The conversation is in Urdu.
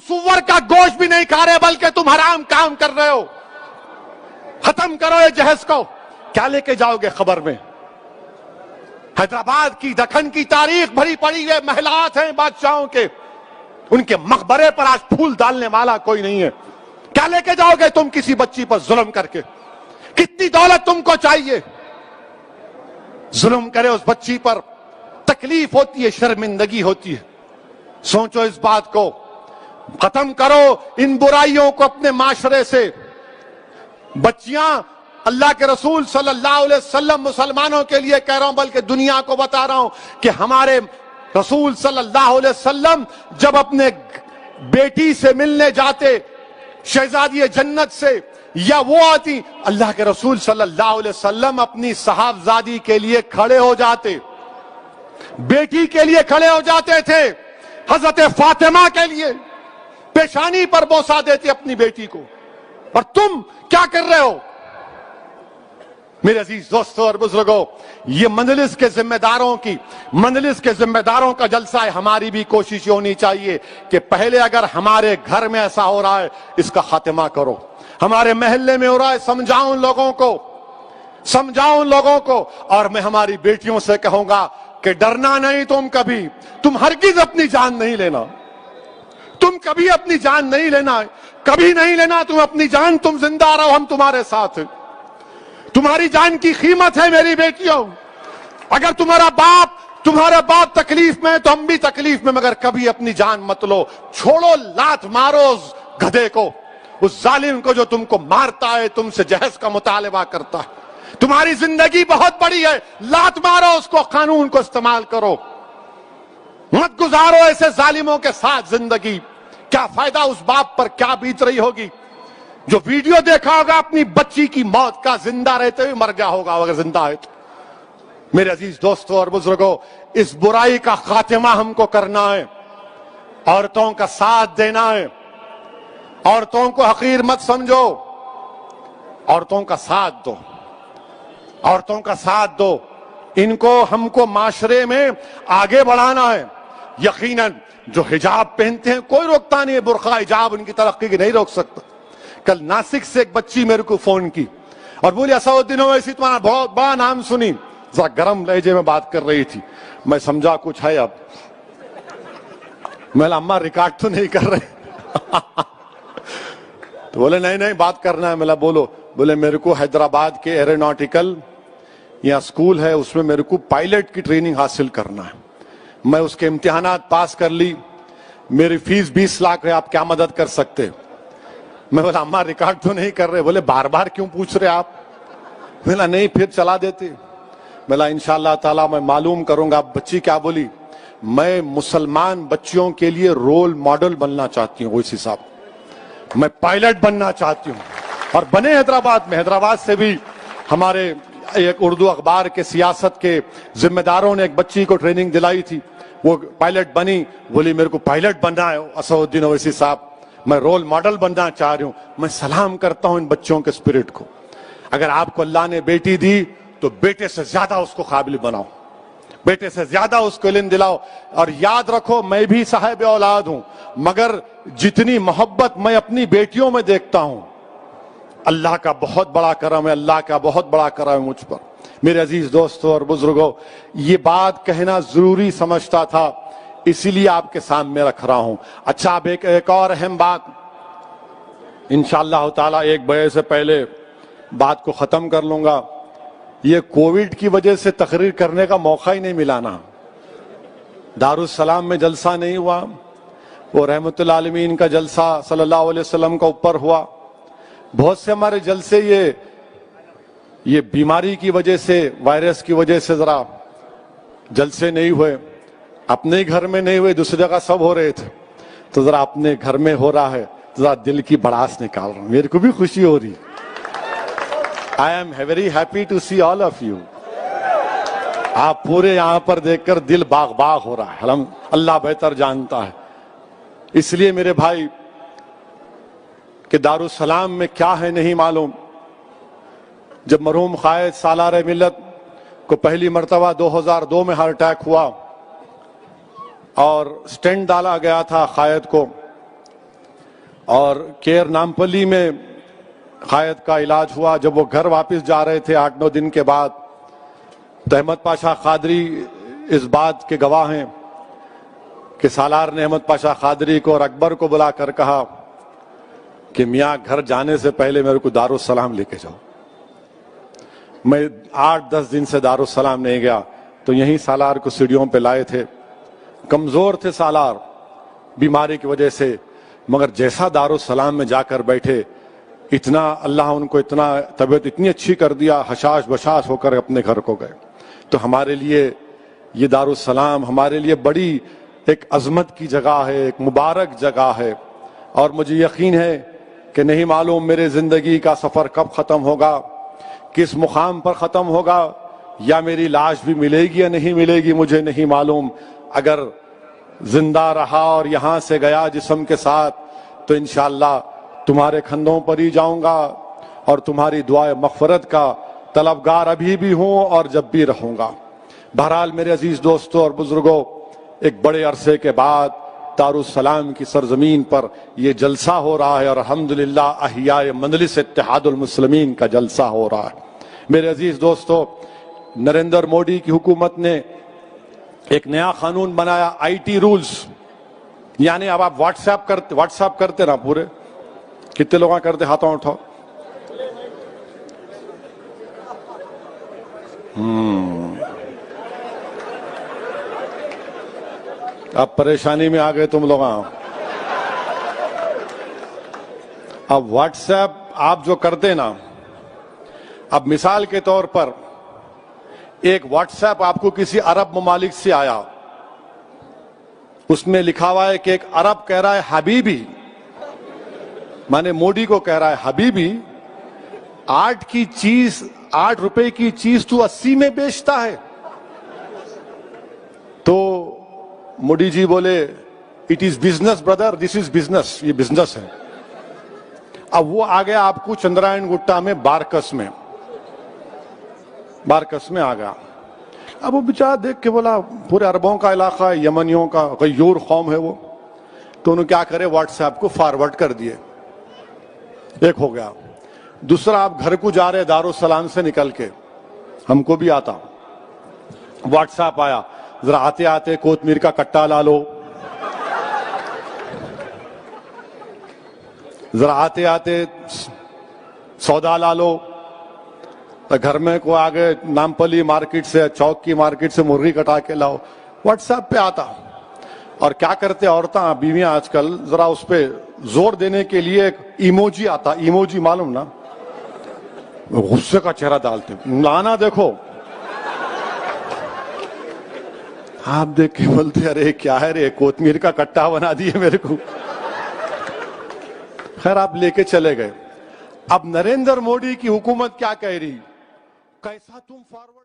سور کا گوشت بھی نہیں کھا رہے بلکہ تم حرام کام کر رہے ہو. ختم کرو یہ جہیز کو. کیا لے کے جاؤ گے خبر میں؟ حیدرآباد کی دکن کی تاریخ بھری پڑی ہے، محلات ہیں بادشاہوں کے، ان کے مقبرے پر آج پھول ڈالنے والا کوئی نہیں ہے. کیا لے کے جاؤ گے تم کسی بچی پر ظلم کر کے؟ کتنی دولت تم کو چاہیے؟ ظلم کرے اس بچی پر تکلیف ہوتی ہے، شرمندگی ہوتی ہے. سوچو اس بات کو، ختم کرو ان برائیوں کو اپنے معاشرے سے. بچیاں، اللہ کے رسول صلی اللہ علیہ وسلم مسلمانوں کے لیے کہہ رہا ہوں بلکہ دنیا کو بتا رہا ہوں کہ ہمارے رسول صلی اللہ علیہ وسلم جب اپنے بیٹی سے ملنے جاتے، شہزادی جنت سے، یا وہ آتی، اللہ کے رسول صلی اللہ علیہ وسلم اپنی صاحبزادی کے لیے کھڑے ہو جاتے، بیٹی کے لیے کھڑے ہو جاتے تھے. حضرت فاطمہ کے لیے پیشانی پر بوسہ دیتے اپنی بیٹی کو. اور تم کیا کر رہے ہو؟ میرے عزیز دوستو اور بزرگوں، یہ مجلس کے ذمہ داروں کا جلسہ ہے. ہماری بھی کوشش ہونی چاہیے کہ پہلے اگر ہمارے گھر میں ایسا ہو رہا ہے اس کا خاتمہ کرو. ہمارے محلے میں ہو رہا ہے، سمجھاؤ ان لوگوں کو. اور میں ہماری بیٹیوں سے کہوں گا کہ ڈرنا نہیں تم ہرگز اپنی جان نہیں لینا. تم کبھی اپنی جان نہیں لینا، کبھی نہیں لینا تم اپنی جان. تم زندہ رہو، ہم تمہارے ساتھ ہیں. تمہاری جان کی قیمت ہے میری بیٹیوں. اگر تمہارا باپ تکلیف میں ہے تو ہم بھی تکلیف میں، مگر کبھی اپنی جان مت لو. چھوڑو، لات مارو اس گدھے کو، اس ظالم کو جو تم کو مارتا ہے، تم سے جہیز کا مطالبہ کرتا ہے. تمہاری زندگی بہت بڑی ہے، لات مارو اس کو، قانون کو استعمال کرو. مت گزارو ایسے ظالموں کے ساتھ زندگی. کیا فائدہ اس باپ پر، کیا بیت رہی ہوگی جو ویڈیو دیکھا ہوگا اپنی بچی کی موت کا، زندہ رہتے ہوئے مر گیا ہوگا اگر زندہ ہے تو. میرے عزیز دوستو اور بزرگوں، اس برائی کا خاتمہ ہم کو کرنا ہے. عورتوں کا ساتھ دینا ہے. عورتوں کو حقیر مت سمجھو، عورتوں کا ساتھ دو. ان کو ہم کو معاشرے میں آگے بڑھانا ہے. یقیناً جو حجاب پہنتے ہیں کوئی روکتا نہیں ہے، برقع حجاب ان کی ترقی کی نہیں روک سکتا. کل ناسک سے ایک بچی میرے کو فون کی اور بولی اسدالدین اویسی تمہارا بہت بڑا نام سنی. ذرا گرم لہجے میں بات کر رہی تھی، میں سمجھا کچھ ہے. اب میں اماں ریکارڈ تو نہیں کر رہے؟ تو بولے نہیں بات کرنا ہے. میں بولو. بولے میرے کو حیدرآباد کے ایروناٹیکل یا اسکول ہے، اس میں میرے کو پائلٹ کی ٹریننگ حاصل کرنا ہے. میں اس کے امتحانات پاس کر لی، میری فیس 20 لاکھ ہے، آپ کیا مدد کر سکتے؟ میں بولا اماں ریکارڈ تو نہیں کر رہے. بولے بار بار کیوں پوچھ رہے آپ؟ میں بولا نہیں پھر چلا دیتے. میں بولا انشاءاللہ تعالیٰ میں معلوم کروں گا. بچی کیا بولی؟ میں مسلمان بچیوں کے لیے رول ماڈل بننا چاہتی ہوں. ویسی صاحب میں پائلٹ بننا چاہتی ہوں. اور بنے حیدرآباد میں. حیدرآباد سے بھی ہمارے ایک اردو اخبار کے سیاست کے ذمہ داروں نے ایک بچی کو ٹریننگ دلائی تھی، وہ پائلٹ بنی. بولی میرے کو پائلٹ بننا ہے اسدالدین اویسی صاحب، میں رول ماڈل بننا چاہ رہی ہوں. میں سلام کرتا ہوں ان بچوں کے اسپرٹ کو. اگر آپ کو اللہ نے بیٹی دی تو بیٹے سے زیادہ اس کو قابل بناؤ، بیٹے سے زیادہ اس کو علم دلاؤ. اور یاد رکھو میں بھی صاحب اولاد ہوں، مگر جتنی محبت میں اپنی بیٹیوں میں دیکھتا ہوں، اللہ کا بہت بڑا کرم ہے، اللہ کا بہت بڑا کرم ہے مجھ پر. میرے عزیز دوستوں اور بزرگوں، یہ بات کہنا ضروری سمجھتا تھا، اسی لیے آپ کے سامنے رکھ رہا ہوں. اچھا اب ایک اور اہم بات، انشاءاللہ تعالیٰ 1 بجے سے پہلے بات کو ختم کر لوں گا. یہ کووڈ کی وجہ سے تقریر کرنے کا موقع ہی نہیں ملا نا. دارالسلام میں جلسہ نہیں ہوا، وہ رحمت العالمین کا جلسہ صلی اللہ علیہ وسلم کا اوپر ہوا. بہت سے ہمارے جلسے یہ بیماری کی وجہ سے، وائرس کی وجہ سے ذرا جلسے نہیں ہوئے. اپنے گھر میں نہیں ہوئے، دوسری جگہ سب ہو رہے تھے، تو ذرا اپنے گھر میں ہو رہا ہے، ذرا دل کی بڑاس نکال رہا ہوں. میرے کو بھی خوشی ہو رہی. I am very happy to see all of you. آپ پورے یہاں پر دیکھ کر دل باغ باغ ہو رہا ہے. اللہ بہتر جانتا ہے. اس لیے میرے بھائی کہ دارالسلام میں کیا ہے نہیں معلوم. جب مرحوم قائد سالار ملت کو پہلی مرتبہ 2002 میں ہارٹ اٹیک ہوا اور سٹینٹ ڈالا گیا تھا قائد کو، اور کیر نامپلی میں قائد کا علاج ہوا. جب وہ گھر واپس جا رہے تھے 8-9 دن کے بعد, تو احمد پاشا قادری اس بات کے گواہ ہیں کہ سالار نے احمد پاشا قادری کو اور اکبر کو بلا کر کہا کہ میاں گھر جانے سے پہلے میرے کو دارالسلام لے کے جاؤ. میں 8-10 دن سے دارالسلام نہیں گیا, تو یہیں سالار کو سیڑھیوں پہ لائے تھے. کمزور تھے سالار بیماری کی وجہ سے, مگر جیسا دارالسلام میں جا کر بیٹھے, اتنا اللہ ان کو اتنا طبیعت اتنی اچھی کر دیا, حشاش بشاش ہو کر اپنے گھر کو گئے. تو ہمارے لیے یہ دارالسلام ہمارے لیے بڑی ایک عظمت کی جگہ ہے, ایک مبارک جگہ ہے. اور مجھے یقین ہے کہ نہیں معلوم میرے زندگی کا سفر کب ختم ہوگا, کس مقام پر ختم ہوگا, یا میری لاش بھی ملے گی یا نہیں ملے گی مجھے نہیں معلوم. اگر زندہ رہا اور یہاں سے گیا جسم کے ساتھ, تو انشاءاللہ تمہارے کندھوں پر ہی جاؤں گا, اور تمہاری دعائے مغفرت کا طلبگار ابھی بھی ہوں اور جب بھی رہوں گا. بہرحال میرے عزیز دوستوں اور بزرگوں, ایک بڑے عرصے کے بعد دارالسلام کی سرزمین پر یہ جلسہ ہو رہا ہے, اور الحمدللہ احیاء مجلس اتحاد المسلمین کا جلسہ ہو رہا ہے. میرے عزیز دوستوں, نریندر مودی کی حکومت نے ایک نیا قانون بنایا, آئی ٹی رولز. یعنی اب آپ واٹس ایپ کرتے نا پورے, کتنے لوگ کرتے, ہاتھوں اٹھاؤ. اب پریشانی میں آ گئے تم لوگ. اب واٹس ایپ آپ جو کرتے نا, اب مثال کے طور پر ایک واٹس ایپ آپ کو کسی عرب ممالک سے آیا, اس میں لکھا ہوا ہے کہ ایک عرب کہہ رہا ہے حبیبی, مانے مودی کو کہہ رہا ہے حبیبی, 8 روپے کی چیز تو 80 میں بیچتا ہے. تو مودی جی بولے it is business Brother, this is business, یہ بزنس ہے. اب وہ آ گیا آپ کو چندرائن گٹا میں بارکس میں آ گیا. اب وہ بیچارہ دیکھ کے بولا پورے عربوں کا علاقہ ہے, یمنیوں کا غیور قوم ہے وہ, تو انہوں کیا کرے واٹس ایپ کو فارورڈ کر دیے. ایک ہو گیا. دوسرا, آپ گھر کو جا رہے دارالسلام سے نکل کے, ہم کو بھی آتا, واٹس ایپ آیا, ذرا آتے آتے کوتمیر کا کٹا لا لو, ذرا آتے آتے سودا لا لو. گھر میں کو آگے نامپلی مارکیٹ سے, چوک کی مارکیٹ سے مرغی کٹا کے لاؤ. واٹس ایپ پہ آتا. اور کیا کرتے عورتیں بیویاں آج کل, ذرا اس پہ زور دینے کے لیے ایک ایموجی آتا, ایموجی معلوم نا, غصے کا چہرہ ڈالتے, لانا دیکھو. آپ دیکھ کے بولتے ارے کیا ہے رے, کوتمیر کا کٹا بنا دیے میرے کو. خیر آپ لے کے چلے گئے. اب نریندر مودی کی حکومت کیا کہہ رہی, کیسا تم فارورڈ